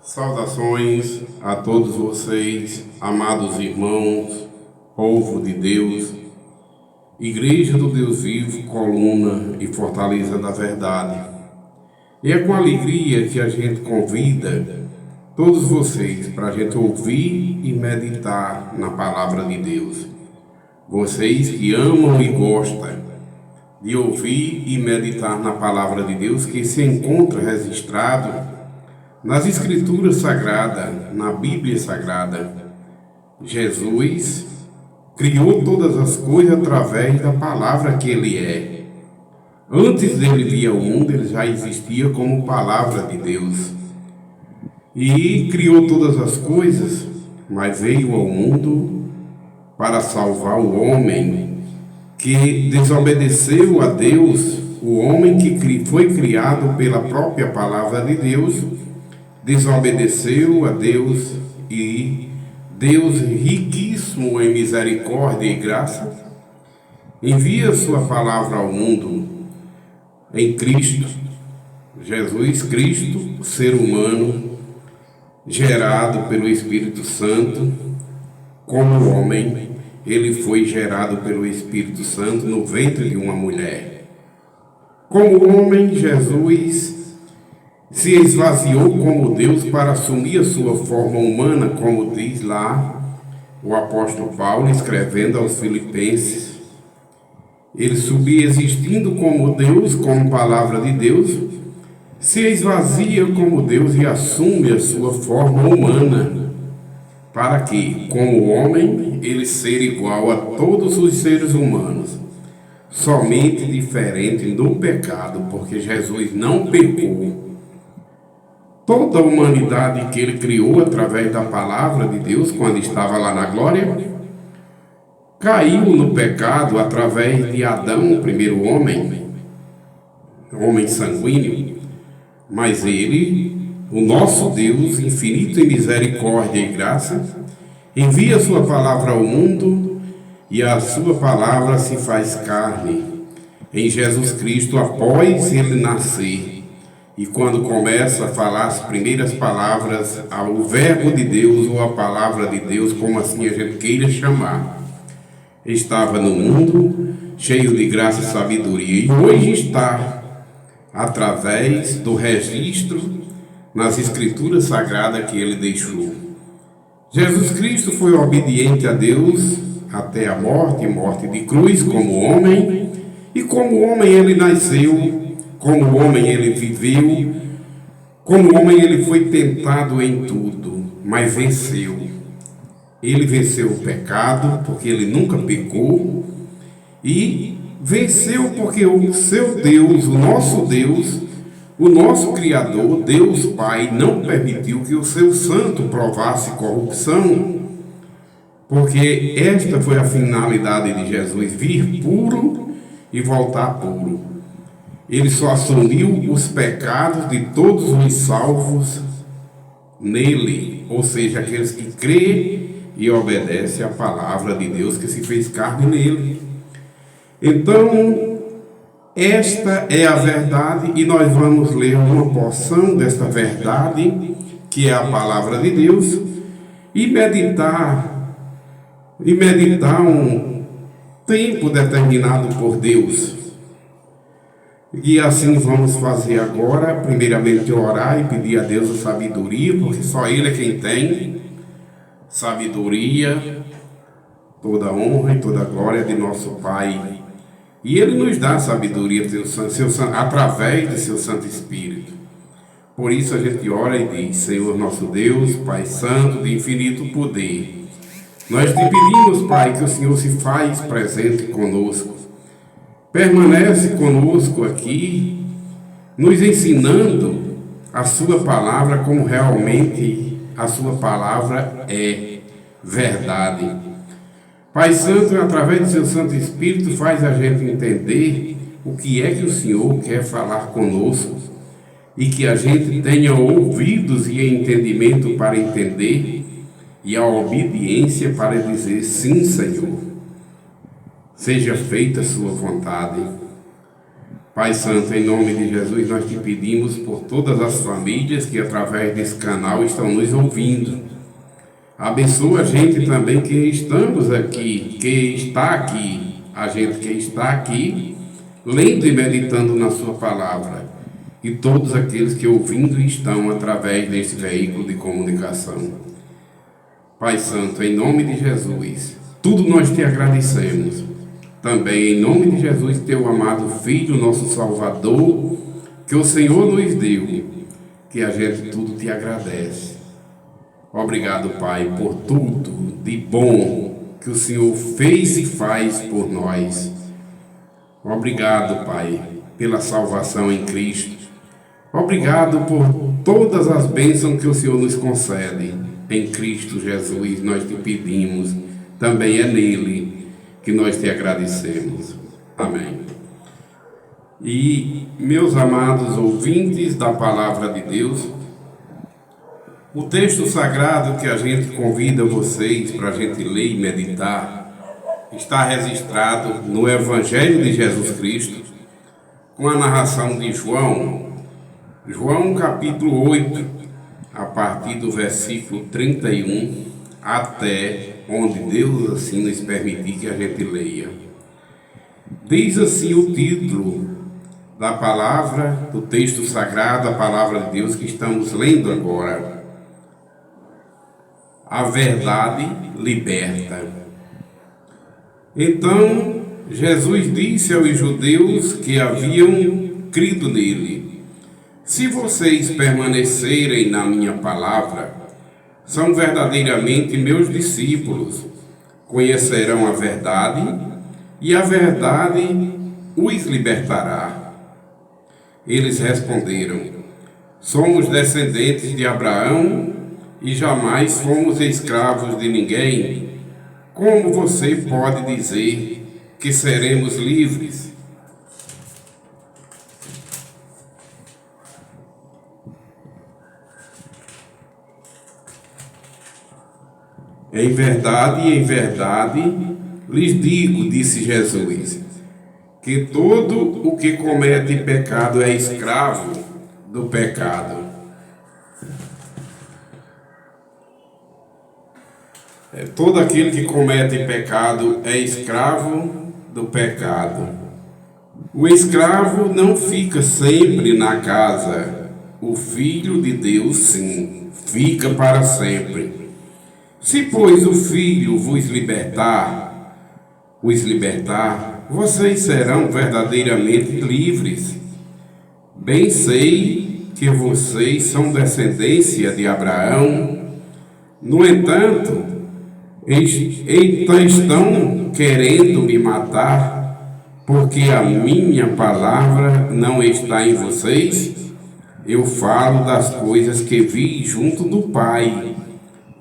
Saudações a todos vocês, amados irmãos, povo de Deus, Igreja do Deus Vivo, coluna e fortaleza da verdade. E é com alegria que a gente convida todos vocês para a gente ouvir e meditar na palavra de Deus. Vocês que amam e gostam de ouvir e meditar na palavra de Deus, que se encontra registrado nas Escrituras Sagradas, na Bíblia Sagrada. Jesus criou todas as coisas através da palavra que Ele é. Antes dele vir ao mundo, Ele já existia como palavra de Deus. E criou todas as coisas, mas veio ao mundo para salvar o homem que desobedeceu a Deus, o homem que foi criado pela própria palavra de Deus, desobedeceu a Deus, e Deus, riquíssimo em misericórdia e graça, envia sua palavra ao mundo em Cristo, Jesus Cristo, ser humano, gerado pelo Espírito Santo. Como homem, ele foi gerado pelo Espírito Santo no ventre de uma mulher. Como homem, Jesus se esvaziou como Deus para assumir a sua forma humana, como diz lá o apóstolo Paulo, escrevendo aos Filipenses. Ele subsistindo como Deus, como palavra de Deus, se esvazia como Deus e assume a sua forma humana, para que, como homem, ele seja igual a todos os seres humanos, somente diferente do pecado, porque Jesus não pecou. Toda a humanidade que Ele criou através da palavra de Deus, quando estava lá na glória, caiu no pecado através de Adão, o primeiro homem sanguíneo. Mas Ele, o nosso Deus, infinito em misericórdia e graça, envia a sua palavra ao mundo, e a sua palavra se faz carne em Jesus Cristo após Ele nascer. E quando começa a falar as primeiras palavras, o verbo de Deus ou a palavra de Deus, como assim a gente queira chamar, estava no mundo cheio de graça e sabedoria, e hoje está através do registro nas Escrituras Sagradas que Ele deixou. Jesus Cristo foi obediente a Deus até a morte de cruz como homem, e como homem Ele nasceu, como homem Ele viveu, como homem Ele foi tentado em tudo, mas venceu. Ele venceu o pecado, porque Ele nunca pecou, e venceu porque o seu Deus, o nosso Criador, Deus Pai, não permitiu que o seu santo provasse corrupção, porque esta foi a finalidade de Jesus, vir puro e voltar puro. Ele só assumiu os pecados de todos os salvos nele, ou seja, aqueles que creem e obedecem à palavra de Deus que se fez carne nele. Então, esta é a verdade, e nós vamos ler uma porção desta verdade, que é a palavra de Deus, e meditar um tempo determinado por Deus. E assim vamos fazer agora, primeiramente orar e pedir a Deus a sabedoria, porque só Ele é quem tem sabedoria, toda a honra e toda a glória de nosso Pai. E Ele nos dá sabedoria através de seu Santo Espírito. Por isso a gente ora e diz: Senhor nosso Deus, Pai Santo de infinito poder, nós te pedimos, Pai, que o Senhor se faz presente conosco. Permanece conosco aqui, nos ensinando a sua palavra como realmente a sua palavra é verdade. Pai Santo, através do seu Santo Espírito, faz a gente entender o que é que o Senhor quer falar conosco, e que a gente tenha ouvidos e entendimento para entender, e a obediência para dizer: sim, Senhor, seja feita a sua vontade. Pai Santo, em nome de Jesus, nós te pedimos por todas as famílias que através desse canal estão nos ouvindo. Abençoa a gente também que estamos aqui, que está aqui, a gente que está aqui, lendo e meditando na sua palavra. E todos aqueles que ouvindo estão através desse veículo de comunicação. Pai Santo, em nome de Jesus, tudo nós te agradecemos. Também em nome de Jesus, teu amado Filho, nosso Salvador, que o Senhor nos deu, que a gente tudo te agradece. Obrigado, Pai, por tudo de bom que o Senhor fez e faz por nós. Obrigado, Pai, pela salvação em Cristo. Obrigado por todas as bênçãos que o Senhor nos concede. Em Cristo Jesus nós te pedimos, também é nele que nós te agradecemos. Amém. E, meus amados ouvintes da Palavra de Deus, o texto sagrado que a gente convida vocês para a gente ler e meditar está registrado no Evangelho de Jesus Cristo, com a narração de João capítulo 8, a partir do versículo 31, até onde Deus assim nos permitir que a gente leia. Diz assim o título da palavra, do texto sagrado, a palavra de Deus que estamos lendo agora. A verdade liberta. Então, Jesus disse aos judeus que haviam crido nele: se vocês permanecerem na minha palavra, são verdadeiramente meus discípulos, conhecerão a verdade, e a verdade os libertará. Eles responderam: somos descendentes de Abraão e jamais fomos escravos de ninguém. Como você pode dizer que seremos livres? Em verdade, lhes digo, disse Jesus, que todo o que comete pecado é escravo do pecado. Todo aquele que comete pecado é escravo do pecado. O escravo não fica sempre na casa. O Filho de Deus, sim, fica para sempre. Se, pois, o Filho vos libertar, vocês serão verdadeiramente livres. Bem sei que vocês são descendência de Abraão. No entanto, estão querendo me matar, porque a minha palavra não está em vocês. Eu falo das coisas que vi junto do Pai.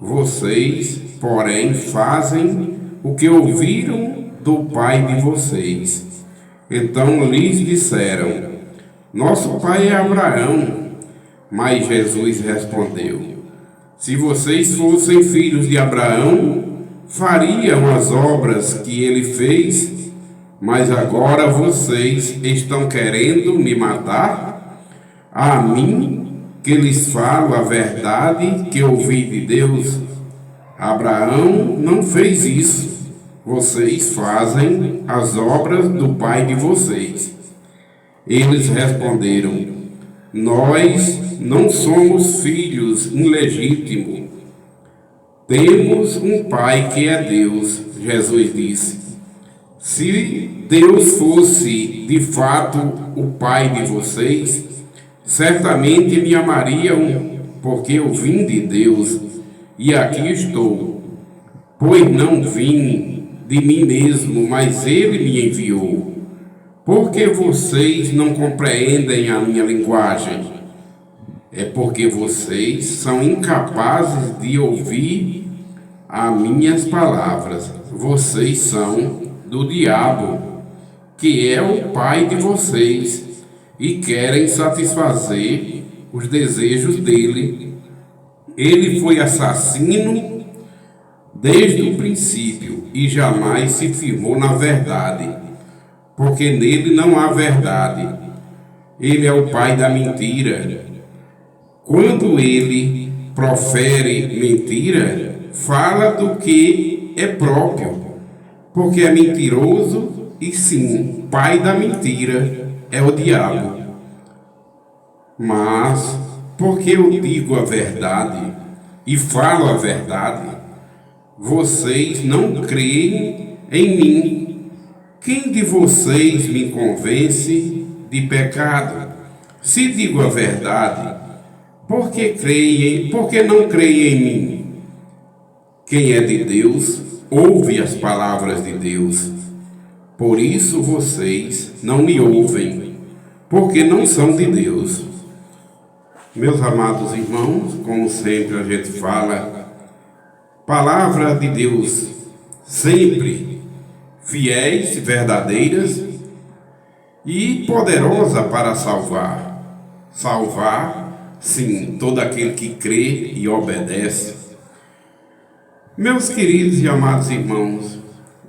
Vocês, porém, fazem o que ouviram do pai de vocês. Então lhes disseram: nosso pai é Abraão. Mas Jesus respondeu: se vocês fossem filhos de Abraão, fariam as obras que ele fez. Mas agora vocês estão querendo me matar? A mim, que lhes falo a verdade que ouvi de Deus. Abraão não fez isso. Vocês fazem as obras do pai de vocês. Eles responderam: nós não somos filhos ilegítimos. Temos um pai que é Deus. Jesus disse: se Deus fosse de fato o pai de vocês, certamente me amariam, porque eu vim de Deus, e aqui estou. Pois não vim de mim mesmo, mas Ele me enviou. Porque vocês não compreendem a minha linguagem? É porque vocês são incapazes de ouvir as minhas palavras. Vocês são do diabo, que é o pai de vocês, e querem satisfazer os desejos dele. Ele foi assassino desde o princípio e jamais se firmou na verdade, porque nele não há verdade. Ele é o pai da mentira. Quando ele profere mentira, fala do que é próprio, porque é mentiroso e sim, pai da mentira é o diabo. Mas, porque eu digo a verdade e falo a verdade, vocês não creem em mim. Quem de vocês me convence de pecado? Se digo a verdade, por que não creem em mim? Quem é de Deus, ouve as palavras de Deus. Por isso vocês não me ouvem, porque não são de Deus. Meus amados irmãos, como sempre a gente fala, palavra de Deus sempre fiéis, verdadeiras e poderosa para salvar. Salvar, sim, todo aquele que crê e obedece. Meus queridos e amados irmãos,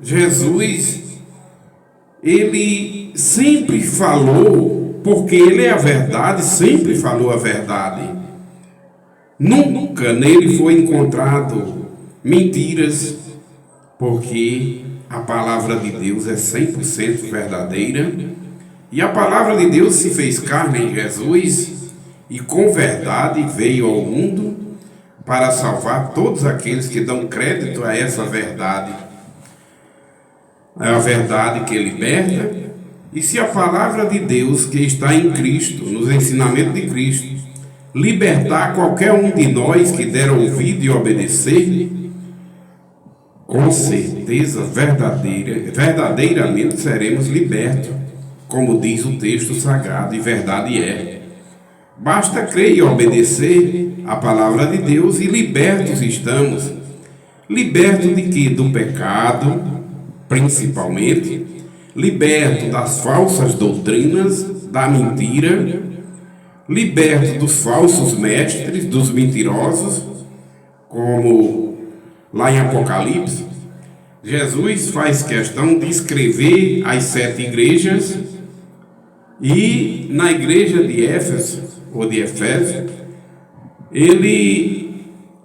Jesus, ele sempre falou, porque ele é a verdade, sempre falou a verdade. Nunca nele foi encontrado mentiras, porque a palavra de Deus é 100% verdadeira. E a palavra de Deus se fez carne em Jesus e com verdade veio ao mundo para salvar todos aqueles que dão crédito a essa verdade. É a verdade que liberta. E se a palavra de Deus que está em Cristo, nos ensinamentos de Cristo, libertar qualquer um de nós que der ouvido e obedecer, com certeza verdadeiramente seremos libertos, como diz o texto sagrado, e verdade é. Basta crer e obedecer a palavra de Deus e libertos estamos. Libertos de quê? Do pecado, principalmente. Liberto das falsas doutrinas, da mentira, liberto dos falsos mestres, dos mentirosos, como lá em Apocalipse, Jesus faz questão de escrever as 7 igrejas, e na igreja de Éfeso, ou de Efésio,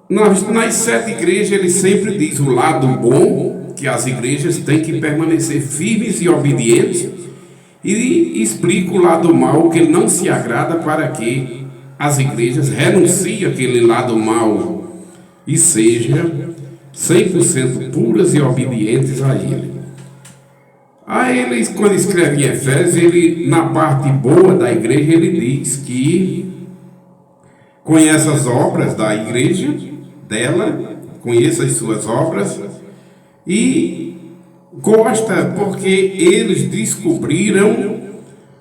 nas 7 igrejas, ele sempre diz o lado bom, que as igrejas têm que permanecer firmes e obedientes, e explica o lado mal, que ele não se agrada, para que as igrejas renunciem àquele lado mal e sejam 100% puras e obedientes a ele. Aí ele, quando escreve em Efésios, ele, na parte boa da igreja, ele diz que conhece as obras da igreja dela, conhece as suas obras, e gosta porque eles descobriram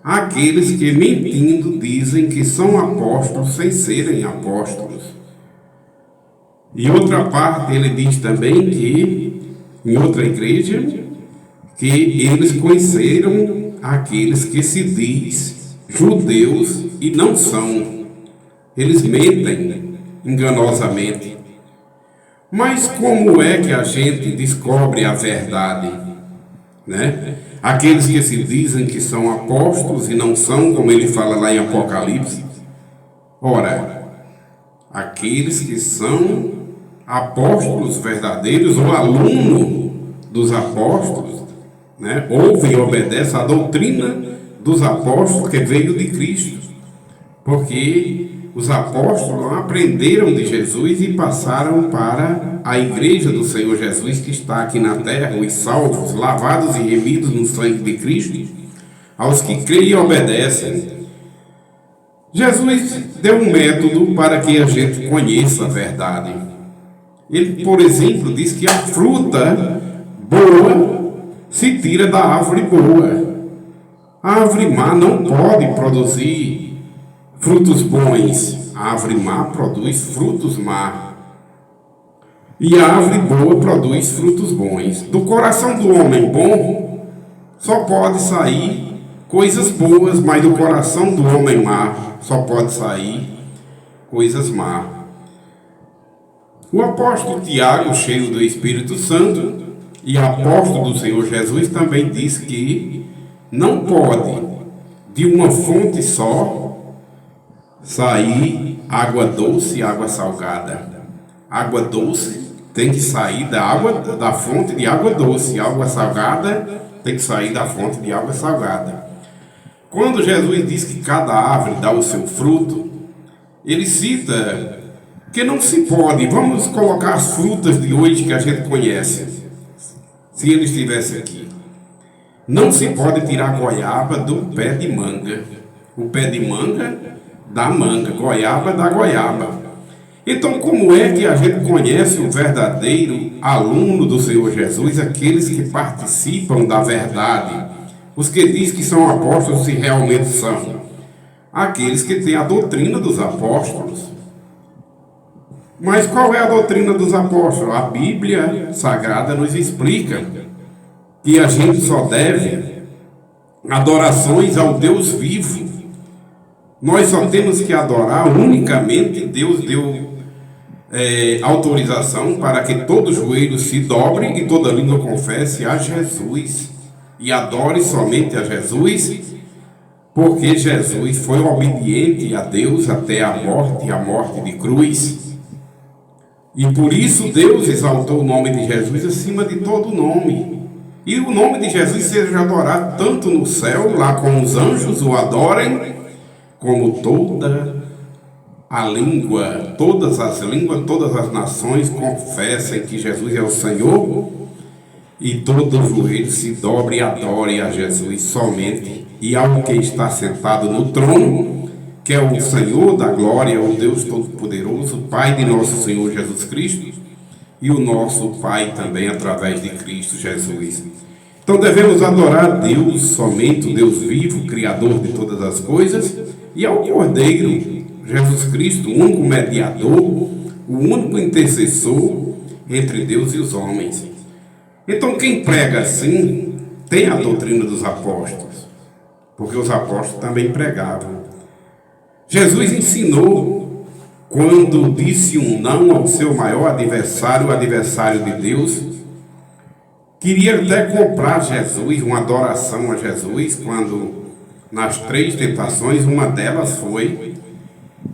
aqueles que, mentindo, dizem que são apóstolos sem serem apóstolos. E outra parte ele diz também que, em outra igreja, que eles conheceram aqueles que se diz judeus e não são. Eles mentem enganosamente. Mas como é que a gente descobre a verdade? Né? Aqueles que se dizem que são apóstolos e não são, como ele fala lá em Apocalipse. Ora, aqueles que são apóstolos verdadeiros ou aluno dos apóstolos, né, ouvem e obedecem à doutrina dos apóstolos que veio de Cristo, porque os apóstolos aprenderam de Jesus e passaram para a igreja do Senhor Jesus, que está aqui na terra, os salvos, lavados e remidos no sangue de Cristo, aos que creem e obedecem. Jesus deu um método para que a gente conheça a verdade. Ele, por exemplo, diz que a fruta boa se tira da árvore boa. A árvore má não pode produzir frutos bons. A árvore má produz frutos má. E a árvore boa produz frutos bons. Do coração do homem bom só pode sair coisas boas, mas do coração do homem má só pode sair coisas más. O apóstolo Tiago, cheio do Espírito Santo e apóstolo do Senhor Jesus, também diz que não pode de uma fonte só sair água doce e água salgada. Água doce tem que sair da fonte de água doce, água salgada tem que sair da fonte de água salgada. Quando Jesus diz que cada árvore dá o seu fruto, ele cita que não se pode, vamos colocar as frutas de hoje que a gente conhece, se ele estivesse aqui. Não se pode tirar goiaba do pé de manga. O pé de manga dá manga, goiaba dá goiaba. Então, como é que a gente conhece o verdadeiro aluno do Senhor Jesus, aqueles que participam da verdade, os que dizem que são apóstolos, se realmente são? Aqueles que têm a doutrina dos apóstolos. Mas qual é a doutrina dos apóstolos? A Bíblia Sagrada nos explica que a gente só deve adorações ao Deus vivo. Nós só temos que adorar unicamente. Deus deu autorização para que todo joelho se dobre e toda língua confesse a Jesus. E adore somente a Jesus, porque Jesus foi obediente a Deus até a morte de cruz. E por isso Deus exaltou o nome de Jesus acima de todo nome. E o nome de Jesus seja adorado tanto no céu, lá com os anjos o adorem, como toda a língua, todas as línguas, todas as nações confessem que Jesus é o Senhor, e todo joelho se dobre e adore a Jesus somente, e ao que está sentado no trono, que é o Senhor da glória, o Deus Todo-Poderoso, Pai de nosso Senhor Jesus Cristo, e o nosso Pai também através de Cristo Jesus. Então devemos adorar a Deus, somente o Deus vivo, Criador de todas as coisas, e ao Cordeiro, Jesus Cristo, o único mediador, o único intercessor entre Deus e os homens. Então quem prega assim, tem a doutrina dos apóstolos, porque os apóstolos também pregavam. Jesus ensinou, quando disse um não ao seu maior adversário, o adversário de Deus, queria até comprar Jesus, uma adoração a Jesus, quando nas 3 tentações, uma delas foi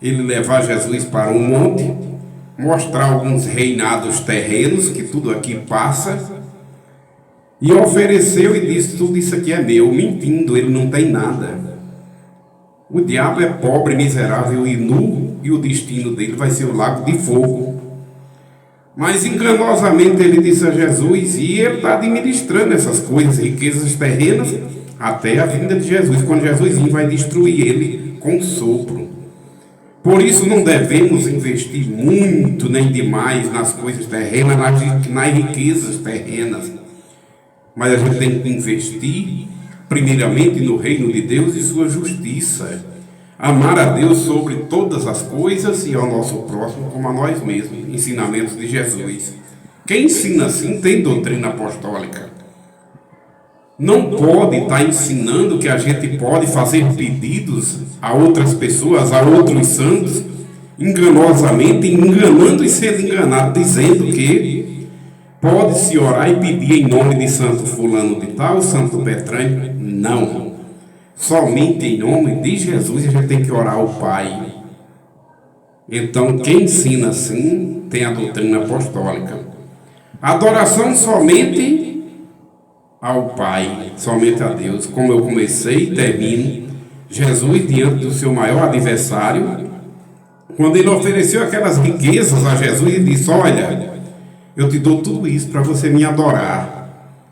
ele levar Jesus para um monte, mostrar alguns reinados terrenos, que tudo aqui passa, e ofereceu e disse: tudo isso aqui é meu, mentindo, ele não tem nada. O diabo é pobre, miserável e nu, e o destino dele vai ser o lago de fogo. Mas enganosamente ele disse a Jesus, e ele está administrando essas coisas, riquezas terrenas, até a vinda de Jesus, quando Jesus vai destruir ele com um sopro. Por isso não devemos investir muito nem demais nas coisas terrenas, nas riquezas terrenas, mas a gente tem que investir primeiramente no reino de Deus e sua justiça, amar a Deus sobre todas as coisas e ao nosso próximo como a nós mesmos. Ensinamentos de Jesus. Quem ensina assim tem doutrina apostólica. Não pode estar ensinando que a gente pode fazer pedidos a outras pessoas, a outros santos, enganosamente, enganando e sendo enganado, dizendo que pode-se orar e pedir em nome de santo fulano de tal, santo Petrânio. Não. Somente em nome de Jesus a gente tem que orar ao Pai. Então, quem ensina assim tem a doutrina apostólica. Adoração somente ao Pai, somente a Deus. Como eu comecei e termino, Jesus diante do seu maior adversário, quando ele ofereceu aquelas riquezas a Jesus, ele disse: olha, eu te dou tudo isso para você me adorar.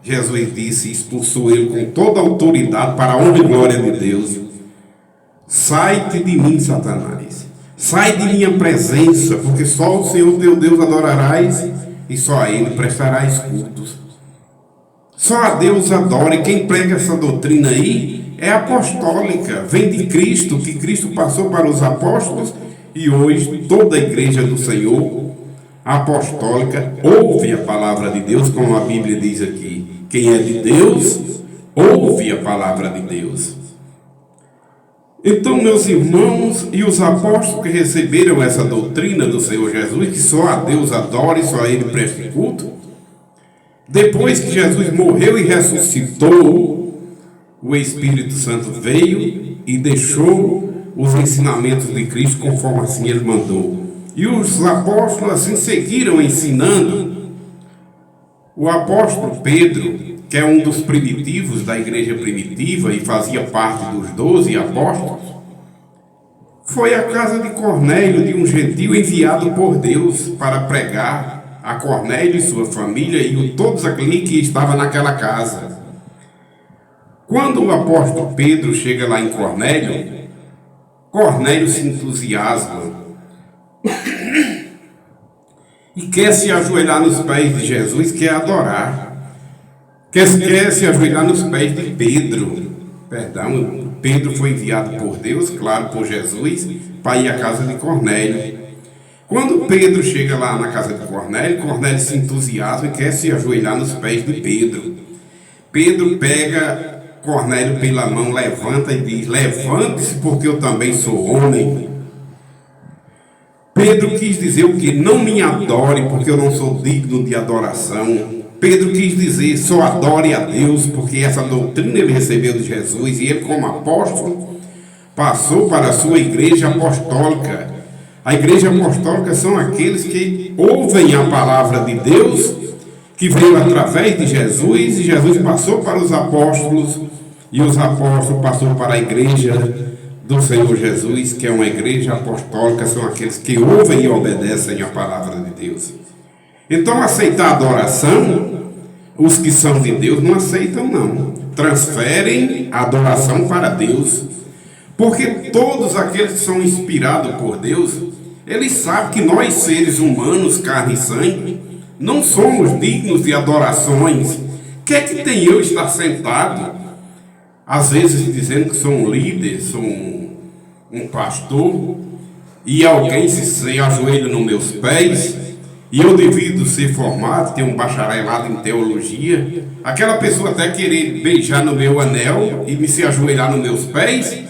Jesus disse, expulsou ele com toda a autoridade para a honra e glória de Deus: sai-te de mim, Satanás, sai de minha presença, porque só o Senhor teu Deus adorarás e só a Ele prestarás cultos. Só a Deus adora, e quem prega essa doutrina aí é apostólica, vem de Cristo, que Cristo passou para os apóstolos, e hoje toda a igreja do Senhor apostólica ouve a palavra de Deus, como a Bíblia diz aqui. Quem é de Deus, ouve a palavra de Deus. Então, meus irmãos, e os apóstolos que receberam essa doutrina do Senhor Jesus, que só a Deus adora e só a Ele preste culto, depois que Jesus morreu e ressuscitou, o Espírito Santo veio e deixou os ensinamentos de Cristo conforme assim ele mandou. E os apóstolos assim seguiram ensinando. O apóstolo Pedro, que é um dos primitivos da igreja primitiva e fazia parte dos 12 apóstolos, foi à casa de Cornélio, de um gentil enviado por Deus para pregar a Cornélio e sua família e todos aqueles que estavam naquela casa. Quando o apóstolo Pedro chega lá em Cornélio, Cornélio se entusiasma e quer se ajoelhar nos pés de Jesus, quer adorar, quer se ajoelhar nos pés de Pedro. Pedro foi enviado por Deus, claro, por Jesus, para ir à casa de Cornélio. Quando Pedro chega lá na casa de Cornélio, Cornélio se entusiasma e quer se ajoelhar nos pés de Pedro. Pedro pega Cornélio pela mão, levanta e diz: levante-se, porque eu também sou homem. Pedro quis dizer o que? Não me adore, porque eu não sou digno de adoração. Pedro quis dizer: só adore a Deus, porque essa doutrina ele recebeu de Jesus, e ele, como apóstolo, passou para a sua igreja apostólica. A igreja apostólica são aqueles que ouvem a palavra de Deus, que veio através de Jesus, e Jesus passou para os apóstolos, e os apóstolos passaram para a igreja do Senhor Jesus, que é uma igreja apostólica, são aqueles que ouvem e obedecem a palavra de Deus. Então, aceitar a adoração, os que são de Deus não aceitam, não. Transferem a adoração para Deus. Porque todos aqueles que são inspirados por Deus, eles sabem que nós, seres humanos, carne e sangue, não somos dignos de adorações. O que é que tem eu estar sentado, às vezes dizendo que sou um líder, sou um pastor, e alguém se ajoelha nos meus pés, e eu devido ser formado, ter um bacharelado em teologia, aquela pessoa até querer beijar no meu anel e me se ajoelhar nos meus pés,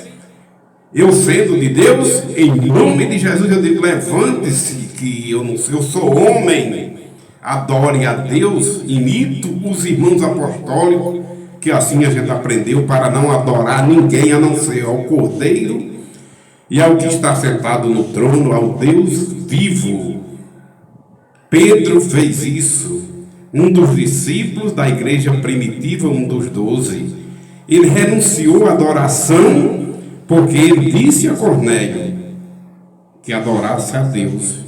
eu sendo de Deus, em nome de Jesus, eu digo: levante-se, que eu sou homem, adore a Deus, imito os irmãos apostólicos, que assim a gente aprendeu, para não adorar ninguém a não ser ao Cordeiro e ao que está sentado no trono, ao Deus vivo. Pedro fez isso, um dos discípulos da igreja primitiva, um dos 12. Ele renunciou à adoração, porque ele disse a Cornélio que adorasse a Deus.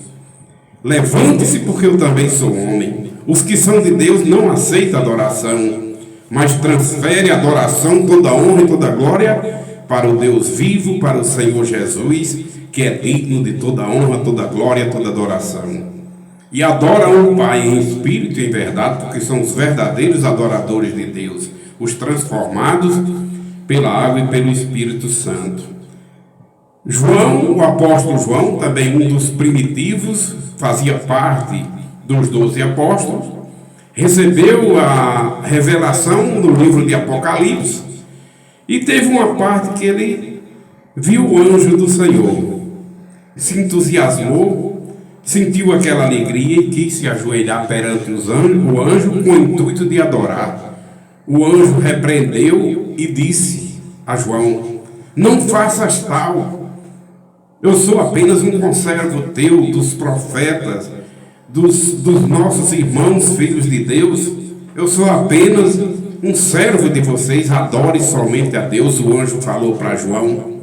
Levante-se, porque eu também sou homem. Os que são de Deus não aceitam adoração, mas transfere a adoração, toda a honra e toda a glória para o Deus vivo, para o Senhor Jesus, que é digno de toda a honra, toda a glória, toda a adoração. E adoram o Pai em espírito e em verdade, porque são os verdadeiros adoradores de Deus, os transformados pela água e pelo Espírito Santo. João, o apóstolo João, também um dos primitivos, fazia parte dos 12 apóstolos, recebeu a revelação no livro de Apocalipse e teve uma parte que ele viu o anjo do Senhor, se entusiasmou, sentiu aquela alegria e quis se ajoelhar perante o anjo com o intuito de adorar. O anjo repreendeu e disse a João: não faças tal, eu sou apenas um conservo teu, dos profetas, dos nossos irmãos, filhos de Deus. Eu sou apenas um servo de vocês, adore somente a Deus. O anjo falou para João.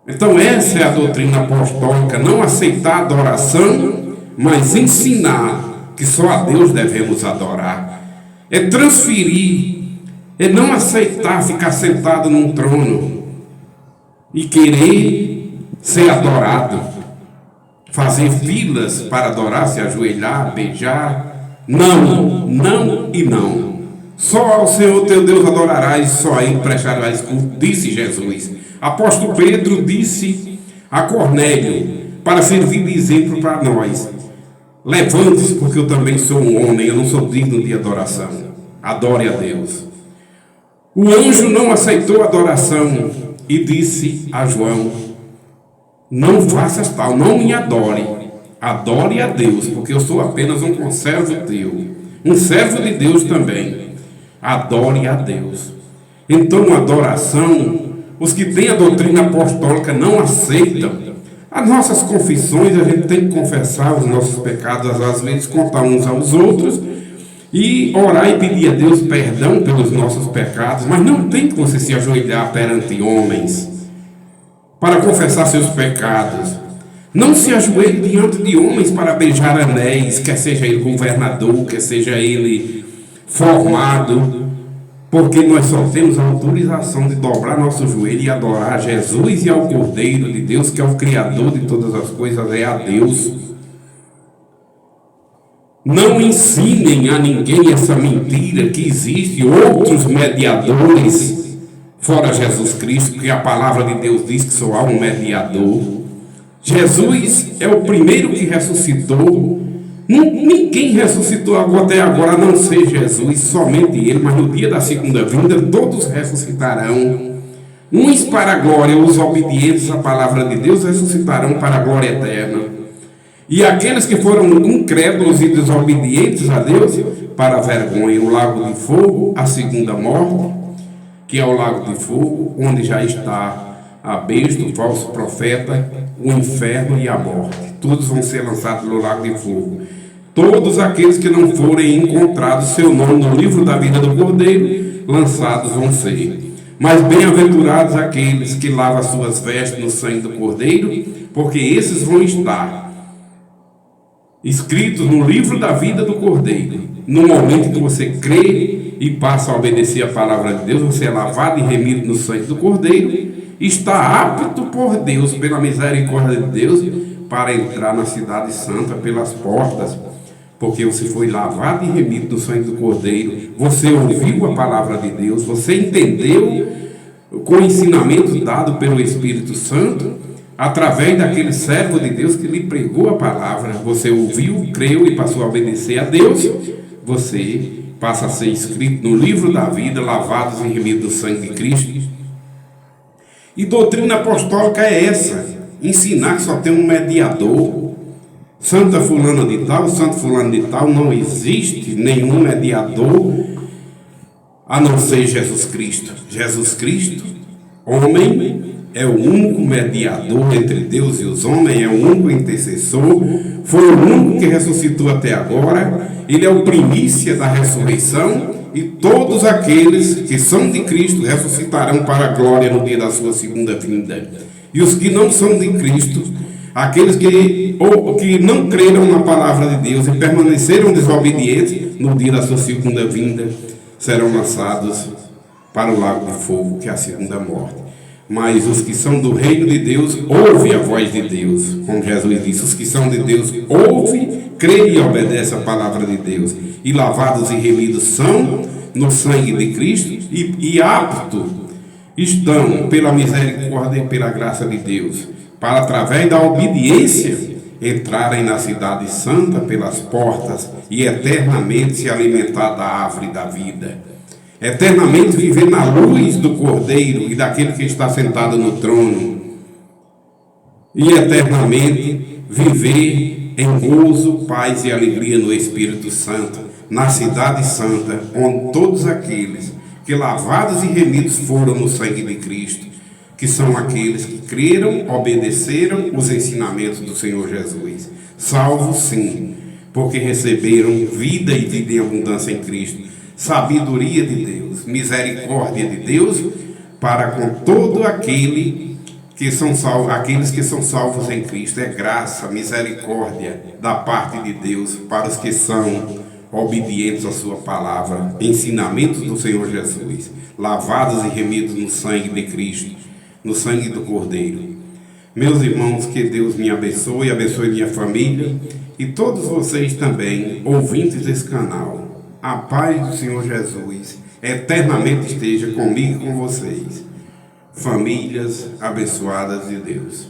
Então essa é a doutrina apostólica: não aceitar adoração, mas ensinar que só a Deus devemos adorar. É transferir, é não aceitar ficar sentado num trono e querer ser adorado, fazer filas para adorar, se ajoelhar, beijar. Não, não e não. Só ao Senhor teu Deus adorarás, só a Ele prestarás culto, disse Jesus. Apóstolo Pedro disse a Cornélio, para servir de exemplo para nós: levante-se, porque eu também sou um homem, eu não sou digno de adoração. Adore a Deus. O anjo não aceitou a adoração e disse a João: não faças tal, não me adore. Adore a Deus, porque eu sou apenas um conservo teu, um servo de Deus também. Adore a Deus. Então, a adoração, os que têm a doutrina apostólica não aceitam. As nossas confissões, a gente tem que confessar os nossos pecados, às vezes contar uns aos outros, e orar e pedir a Deus perdão pelos nossos pecados, mas não tem que você se ajoelhar perante homens para confessar seus pecados. Não se ajoelhe diante de homens para beijar anéis, quer seja ele governador, quer seja ele formado, porque nós só temos a autorização de dobrar nosso joelho e adorar a Jesus e ao Cordeiro de Deus, que é o Criador de todas as coisas, é a Deus. Não ensinem a ninguém essa mentira que existe outros mediadores fora Jesus Cristo, porque a palavra de Deus diz que só há um mediador. Jesus é o primeiro que ressuscitou. Ninguém ressuscitou até agora, a não ser Jesus, somente Ele, mas no dia da segunda vinda todos ressuscitarão. Uns para a glória, os obedientes à palavra de Deus ressuscitarão para a glória eterna. E aqueles que foram incrédulos e desobedientes a Deus, para a vergonha, o lago de fogo, a segunda morte, que é o lago de fogo, onde já está a besta, o falso profeta, o inferno e a morte. Todos vão ser lançados no lago de fogo. Todos aqueles que não forem encontrados seu nome no livro da vida do Cordeiro, lançados vão ser. Mas bem-aventurados aqueles que lavam suas vestes no sangue do Cordeiro, porque esses vão estar escritos no livro da vida do Cordeiro. No momento que você crê e passa a obedecer a palavra de Deus, você é lavado e remido no sangue do Cordeiro, está apto por Deus, pela misericórdia de Deus, para entrar na cidade santa pelas portas, porque você foi lavado e remido no sangue do Cordeiro, você ouviu a palavra de Deus, você entendeu com o ensinamento dado pelo Espírito Santo, através daquele servo de Deus que lhe pregou a palavra. Você ouviu, creu e passou a obedecer a Deus. Você passa a ser escrito no livro da vida, lavados e remidos do sangue de Cristo. E doutrina apostólica é essa: ensinar que só tem um mediador. Santa fulana de tal, santo fulano de tal, não existe nenhum mediador a não ser Jesus Cristo. Jesus Cristo, homem, é o único mediador entre Deus e os homens, é o único intercessor, foi o único que ressuscitou até agora, ele é o primícia da ressurreição, e todos aqueles que são de Cristo ressuscitarão para a glória no dia da sua segunda vinda. E os que não são de Cristo, aqueles que não creram na palavra de Deus e permaneceram desobedientes, no dia da sua segunda vinda, serão lançados para o lago de fogo, que é a segunda morte. Mas os que são do reino de Deus, ouvem a voz de Deus. Como Jesus disse, os que são de Deus, ouvem, creem e obedecem a palavra de Deus. E lavados e remidos são no sangue de Cristo e aptos estão pela misericórdia e pela graça de Deus, para através da obediência entrarem na cidade santa pelas portas e eternamente se alimentar da árvore da vida. Eternamente viver na luz do Cordeiro e daquele que está sentado no trono. E eternamente viver em gozo, paz e alegria no Espírito Santo, na cidade santa, onde todos aqueles que lavados e remidos foram no sangue de Cristo, que são aqueles que creram, obedeceram os ensinamentos do Senhor Jesus. Salvos sim, porque receberam vida e vida em abundância em Cristo. Sabedoria de Deus, misericórdia de Deus para com todo aquele que são salvos, aqueles que são salvos em Cristo. É graça, misericórdia da parte de Deus para os que são obedientes à sua palavra, ensinamentos do Senhor Jesus, lavados e remidos no sangue de Cristo, no sangue do Cordeiro. Meus irmãos, que Deus me abençoe, abençoe minha família e todos vocês também, ouvintes desse canal. A paz do Senhor Jesus eternamente esteja comigo e com vocês. Famílias abençoadas de Deus.